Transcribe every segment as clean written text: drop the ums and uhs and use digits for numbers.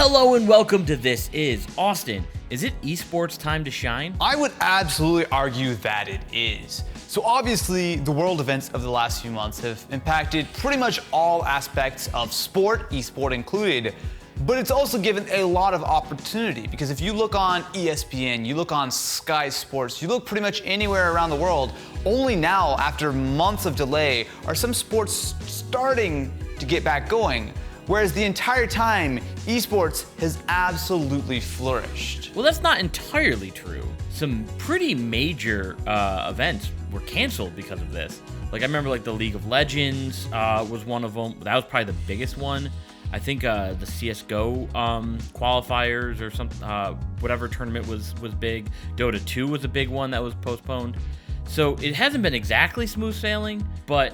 Hello and welcome to This Is Austin. Is it esports time to shine? I would absolutely argue that it is. So obviously, the world events of the last few months have impacted pretty much all aspects of sport, esport included. But it's also given a lot of opportunity, because if you look on ESPN, you look on Sky Sports, you look pretty much anywhere around the world, only now, after months of delay, are some sports starting to get back going. Whereas the entire time, esports has absolutely flourished. Well, that's not entirely true. Some pretty major events were canceled because of this. Like I remember the League of Legends was one of them. That was probably the biggest one. I think the CSGO qualifiers or some whatever tournament was big. Dota 2 was a big one that was postponed. So it hasn't been exactly smooth sailing, but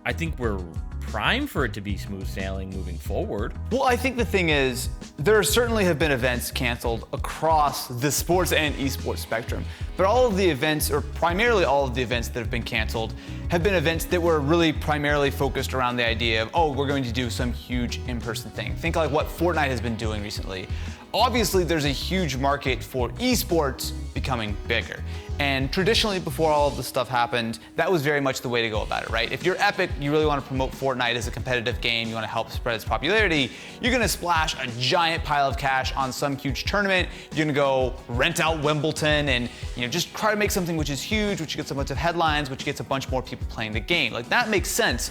I think we're prime for it to be smooth sailing moving forward. Well, I think the thing is, there certainly have been events canceled across the sports and esports spectrum, but all of the events, or primarily all of the events that have been canceled, have been events that were really primarily focused around the idea of, oh, we're going to do some huge in-person thing. Think like what Fortnite has been doing recently. Obviously, there's a huge market for esports becoming bigger. And traditionally, before all of this stuff happened, that was very much the way to go about it, right? If you're Epic, you really want to promote Fortnite as a competitive game, you want to help spread its popularity, you're going to splash a giant pile of cash on some huge tournament, you're going to go rent out Wimbledon and just try to make something which is huge, which gets a bunch of headlines, which gets a bunch more people playing the game. Like, that makes sense.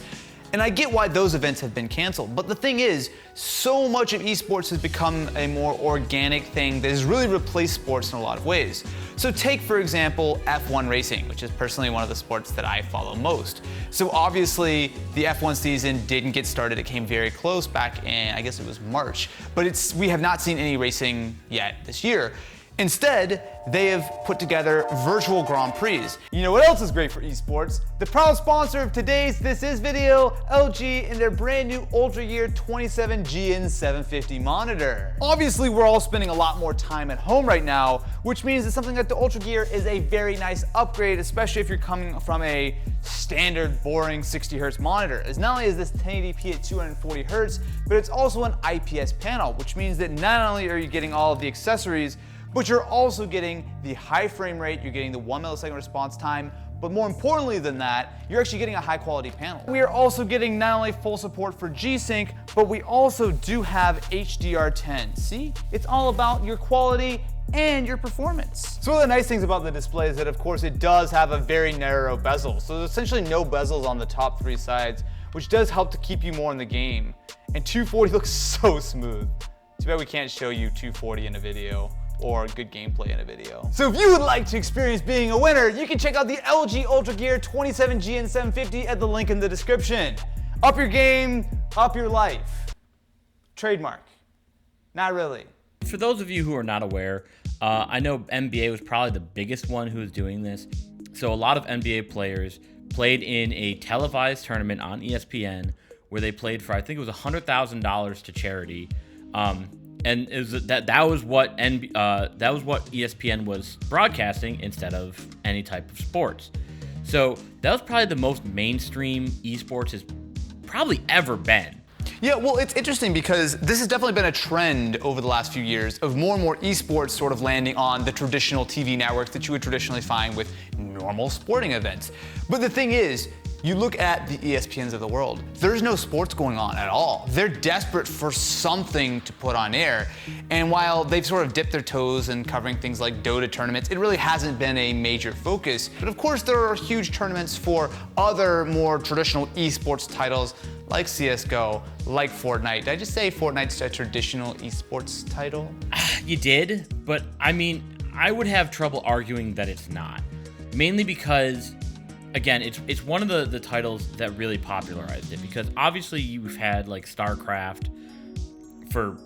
And I get why those events have been canceled, but the thing is, so much of esports has become a more organic thing that has really replaced sports in a lot of ways. So take, for example, F1 racing, which is personally one of the sports that I follow most. So obviously, the F1 season didn't get started. It came very close back in, I guess it was March, but we have not seen any racing yet this year. Instead, they have put together virtual Grand Prix. You know what else is great for esports? The proud sponsor of today's This Is video, LG and their brand new UltraGear 27GN750 monitor. Obviously, we're all spending a lot more time at home right now, which means that something like the UltraGear is a very nice upgrade, especially if you're coming from a standard, boring 60 Hz monitor. As not only is this 1080p at 240 Hz, but it's also an IPS panel, which means that not only are you getting all of the accessories, but you're also getting the high frame rate, you're getting the 1 millisecond response time, but more importantly than that, you're actually getting a high quality panel. We are also getting not only full support for G-Sync, but we also do have HDR10. See? It's all about your quality and your performance. So one of the nice things about the display is that, of course, it does have a very narrow bezel. So there's essentially no bezels on the top three sides, which does help to keep you more in the game. And 240 looks so smooth. Too bad we can't show you 240 in a video, or good gameplay in a video. So if you would like to experience being a winner, you can check out the LG UltraGear 27GN750 at the link in the description. Up your game, up your life. Trademark. Not really. For those of you who are not aware, I know NBA was probably the biggest one who was doing this. So a lot of NBA players played in a televised tournament on ESPN where they played for, I think it was $100,000 to charity. And it was that was what ESPN was broadcasting instead of any type of sports. So that was probably the most mainstream esports has probably ever been. Yeah, well, it's interesting because this has definitely been a trend over the last few years of more and more esports sort of landing on the traditional TV networks that you would traditionally find with normal sporting events. But the thing is, you look at the ESPNs of the world, there's no sports going on at all. They're desperate for something to put on air. And while they've sort of dipped their toes in covering things like Dota tournaments, it really hasn't been a major focus. But of course, there are huge tournaments for other more traditional esports titles like CSGO, like Fortnite. Did I just say Fortnite's a traditional esports title? You did, but I mean, I would have trouble arguing that it's not. Mainly because, again, it's one of the titles that really popularized it, because obviously you've had like StarCraft for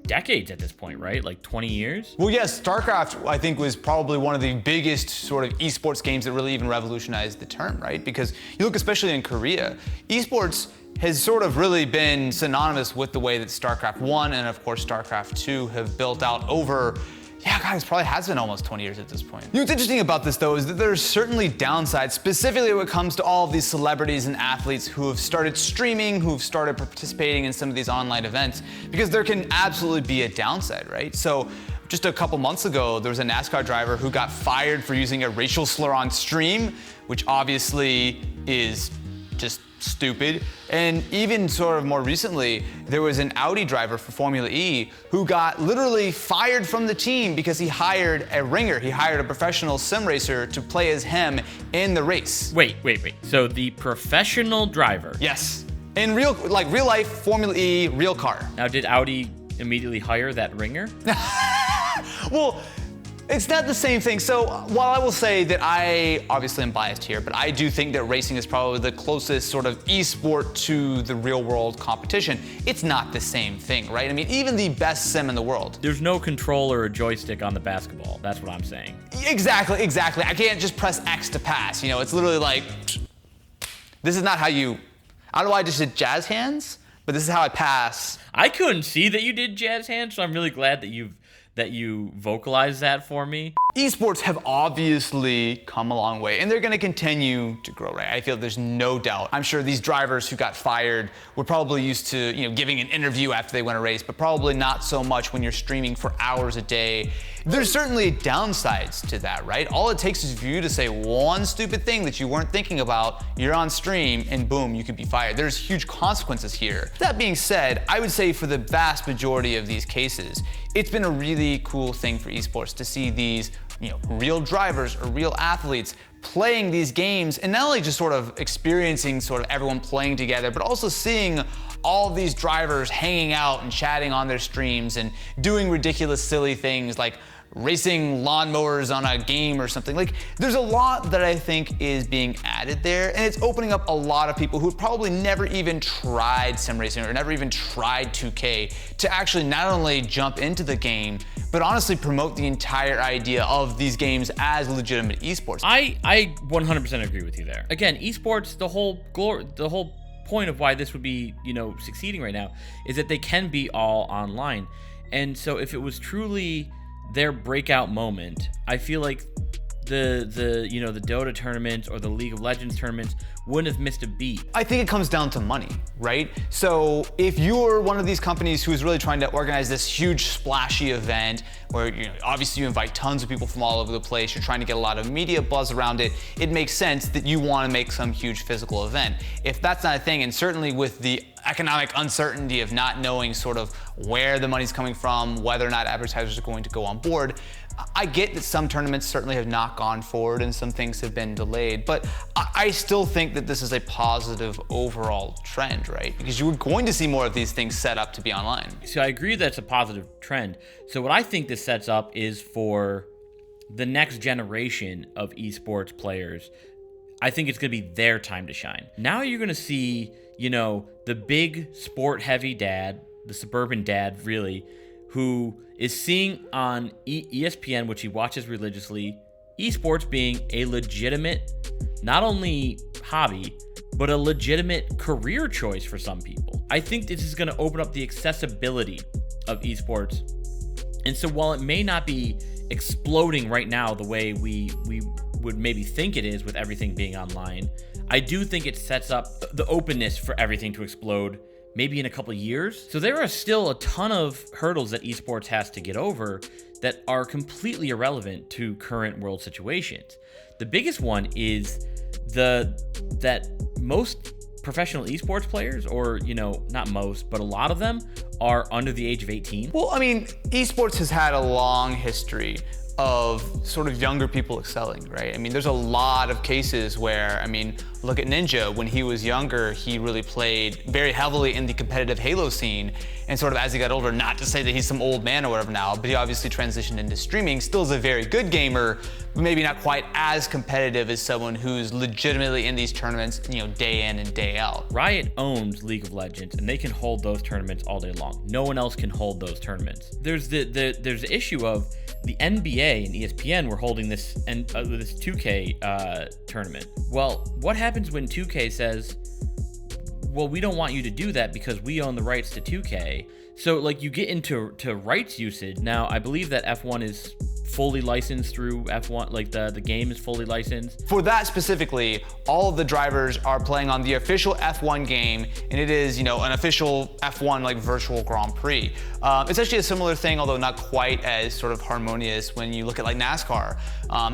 decades at this point, right? Like 20 years? Well, yes, StarCraft, I think, was probably one of the biggest sort of esports games that really even revolutionized the term, right? Because you look especially in Korea, esports has sort of really been synonymous with the way that StarCraft 1 and of course StarCraft 2 have built out over Yeah, guys, probably has been almost 20 years at this point. You know what's interesting about this though is that there's certainly downsides, specifically when it comes to all of these celebrities and athletes who have started streaming, who've started participating in some of these online events, because there can absolutely be a downside, right? So just a couple months ago, there was a NASCAR driver who got fired for using a racial slur on stream, which obviously is just stupid. And even sort of more recently, there was an Audi driver for Formula E who got literally fired from the team because he hired a ringer. He hired a professional sim racer to play as him in the race. Wait. So the professional driver? Yes. In real life Formula E, real car. Now, did Audi immediately hire that ringer? Well, it's not the same thing. So while I will say that I obviously am biased here, but I do think that racing is probably the closest sort of esport to the real world competition, it's not the same thing, right? I mean, even the best sim in the world. There's no controller or joystick on the basketball. That's what I'm saying. Exactly. I can't just press X to pass. You know, it's literally like, this is not how you, I don't know why I just did jazz hands, but this is how I pass. I couldn't see that you did jazz hands, so I'm really glad that you vocalized that for me. Esports have obviously come a long way, and they're going to continue to grow, right? I feel there's no doubt. I'm sure these drivers who got fired were probably used to, you know, giving an interview after they win a race, but probably not so much when you're streaming for hours a day. There's certainly downsides to that, right? All it takes is for you to say one stupid thing that you weren't thinking about, you're on stream, and boom, you could be fired. There's huge consequences here. That being said, I would say for the vast majority of these cases, it's been a really cool thing for esports to see these, you know, real drivers or real athletes playing these games, and not only just sort of experiencing sort of everyone playing together, but also seeing all these drivers hanging out and chatting on their streams and doing ridiculous, silly things like racing lawnmowers on a game or something. Like, there's a lot that I think is being added there, and it's opening up a lot of people who probably never even tried sim racing or never even tried 2K to actually not only jump into the game, but honestly promote the entire idea of these games as legitimate esports. I 100% agree with you there. Again, esports, the whole point of why this would be, you know, succeeding right now is that they can be all online. And so if it was truly their breakout moment, I feel like the you know, the Dota tournaments or the League of Legends tournaments wouldn't have missed a beat. I think it comes down to money, right? So if you're one of these companies who's really trying to organize this huge splashy event where, you know, obviously you invite tons of people from all over the place, you're trying to get a lot of media buzz around it, it makes sense that you want to make some huge physical event. If that's not a thing, and certainly with the economic uncertainty of not knowing sort of where the money's coming from, whether or not advertisers are going to go on board, I get that some tournaments certainly have not gone forward and some things have been delayed, but I still think that this is a positive overall trend, right? Because you're going to see more of these things set up to be online. So I agree that's a positive trend. So what I think this sets up is for the next generation of esports players. I think it's going to be their time to shine. Now you're going to see, you know, the big sport heavy dad, the suburban dad really, who is seeing on ESPN, which he watches religiously, esports being a legitimate, not only hobby, but a legitimate career choice for some people. I think this is going to open up the accessibility of esports. And so while it may not be exploding right now the way we would maybe think it is with everything being online, I do think it sets up the openness for everything to explode maybe in a couple of years. So there are still a ton of hurdles that esports has to get over that are completely irrelevant to current world situations. The biggest one is that most professional esports players, or, you know, not most, but a lot of them are under the age of 18. Well, I mean, esports has had a long history of sort of younger people excelling, right? I mean, there's a lot of cases where, I mean, look at Ninja. When he was younger, he really played very heavily in the competitive Halo scene, and sort of as he got older, not to say that he's some old man or whatever now, but he obviously transitioned into streaming, still is a very good gamer, but maybe not quite as competitive as someone who's legitimately in these tournaments, you know, day in and day out. Riot owns League of Legends, and they can hold those tournaments all day long. No one else can hold those tournaments. There's the issue of the NBA and ESPN were holding this this 2K tournament. Well, what happens when 2K says, well, we don't want you to do that because we own the rights to 2K, So like you get into rights usage. Now I believe that F1 is fully licensed through F1, like the game is fully licensed. For that specifically, all of the drivers are playing on the official F1 game, and it is, an official F1 like virtual Grand Prix. It's actually a similar thing, although not quite as sort of harmonious when you look at like NASCAR.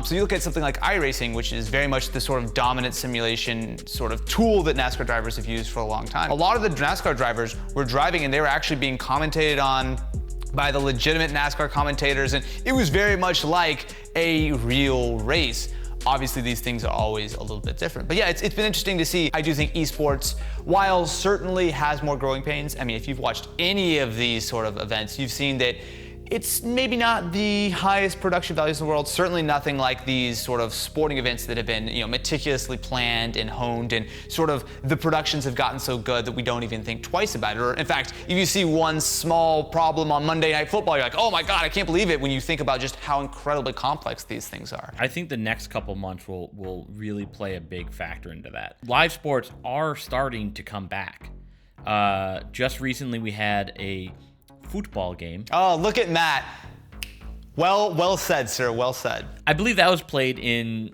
So you look at something like iRacing, which is very much the sort of dominant simulation sort of tool that NASCAR drivers have used for a long time. A lot of the NASCAR drivers were driving and they were actually being commentated on by the legitimate NASCAR commentators, and it was very much like a real race. Obviously, these things are always a little bit different. But yeah, it's been interesting to see. I do think esports, while certainly has more growing pains, I mean, if you've watched any of these sort of events, you've seen that it's maybe not the highest production values in the world, certainly nothing like these sort of sporting events that have been meticulously planned and honed, and sort of the productions have gotten so good that we don't even think twice about it. Or in fact, if you see one small problem on Monday Night Football, you're like, oh my God, I can't believe it, when you think about just how incredibly complex these things are. I think the next couple months will really play a big factor into that. Live sports are starting to come back. Just recently we had a football game. Oh, look at Matt. Well said, sir. Well said. I believe that was played in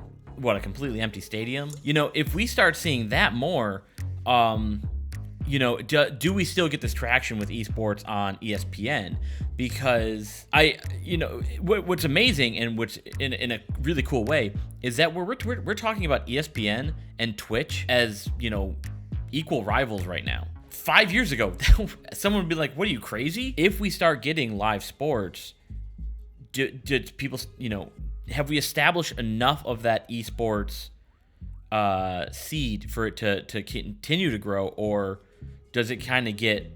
a completely empty stadium. If we start seeing that more, do we still get this traction with esports on ESPN? Because what's amazing and what's in a really cool way is that we're talking about ESPN and Twitch as equal rivals right now. 5 years ago, someone would be like, what are you, crazy? If we start getting live sports, do people, have we established enough of that esports seed for it to continue to grow, or does it kind of get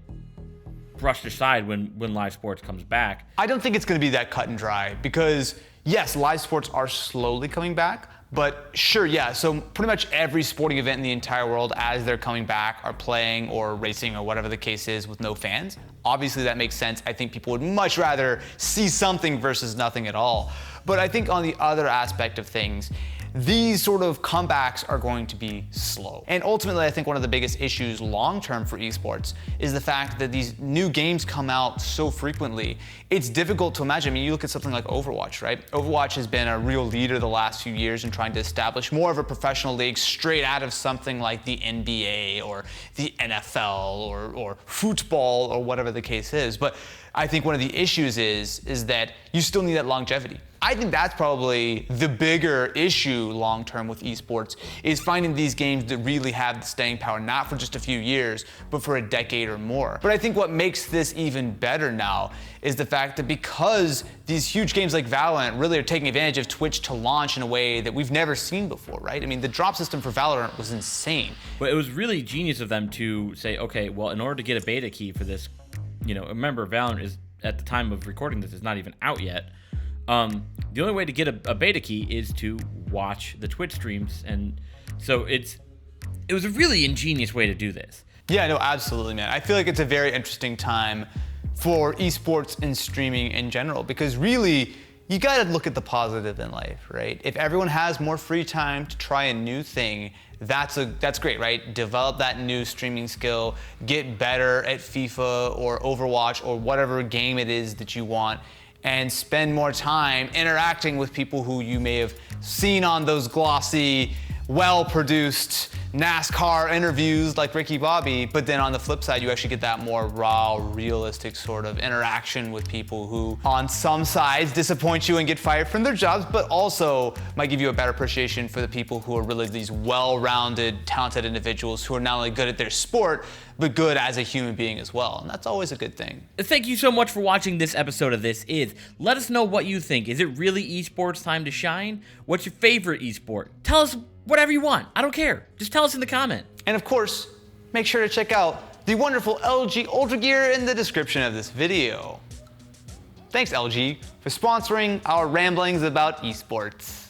brushed aside when live sports comes back? I don't think it's going to be that cut and dry, because yes, live sports are slowly coming back. But sure, yeah, so pretty much every sporting event in the entire world, as they're coming back, are playing or racing or whatever the case is with no fans. Obviously that makes sense. I think people would much rather see something versus nothing at all. But I think on the other aspect of things, these sort of comebacks are going to be slow. And ultimately, I think one of the biggest issues long-term for esports is the fact that these new games come out so frequently. It's difficult to imagine. I mean, you look at something like Overwatch, right? Overwatch has been a real leader the last few years in trying to establish more of a professional league straight out of something like the NBA or the NFL or football or whatever the case is. But I think one of the issues is that you still need that longevity. I think that's probably the bigger issue long-term with esports, is finding these games that really have the staying power, not for just a few years, but for a decade or more. But I think what makes this even better now is the fact that because these huge games like Valorant really are taking advantage of Twitch to launch in a way that we've never seen before, right? I mean, the drop system for Valorant was insane. But it was really genius of them to say, okay, well, in order to get a beta key for this, remember Valorant is, at the time of recording this, is not even out yet. The only way to get a beta key is to watch the Twitch streams, and so it was a really ingenious way to do this. Yeah, no, absolutely, man. I feel like it's a very interesting time for esports and streaming in general, because really, you gotta look at the positive in life, right? If everyone has more free time to try a new thing, that's great, right? Develop that new streaming skill, get better at FIFA or Overwatch or whatever game it is that you want, and spend more time interacting with people who you may have seen on those glossy, well-produced NASCAR interviews like Ricky Bobby, but then on the flip side, you actually get that more raw, realistic sort of interaction with people who, on some sides, disappoint you and get fired from their jobs, but also might give you a better appreciation for the people who are really these well-rounded, talented individuals who are not only good at their sport, but good as a human being as well. And that's always a good thing. Thank you so much for watching this episode of This Is. Let us know what you think. Is it really esports time to shine? What's your favorite esport? Tell us whatever you want. I don't care. Just tell us in the comment. And of course, make sure to check out the wonderful LG UltraGear in the description of this video. Thanks, LG, for sponsoring our ramblings about esports.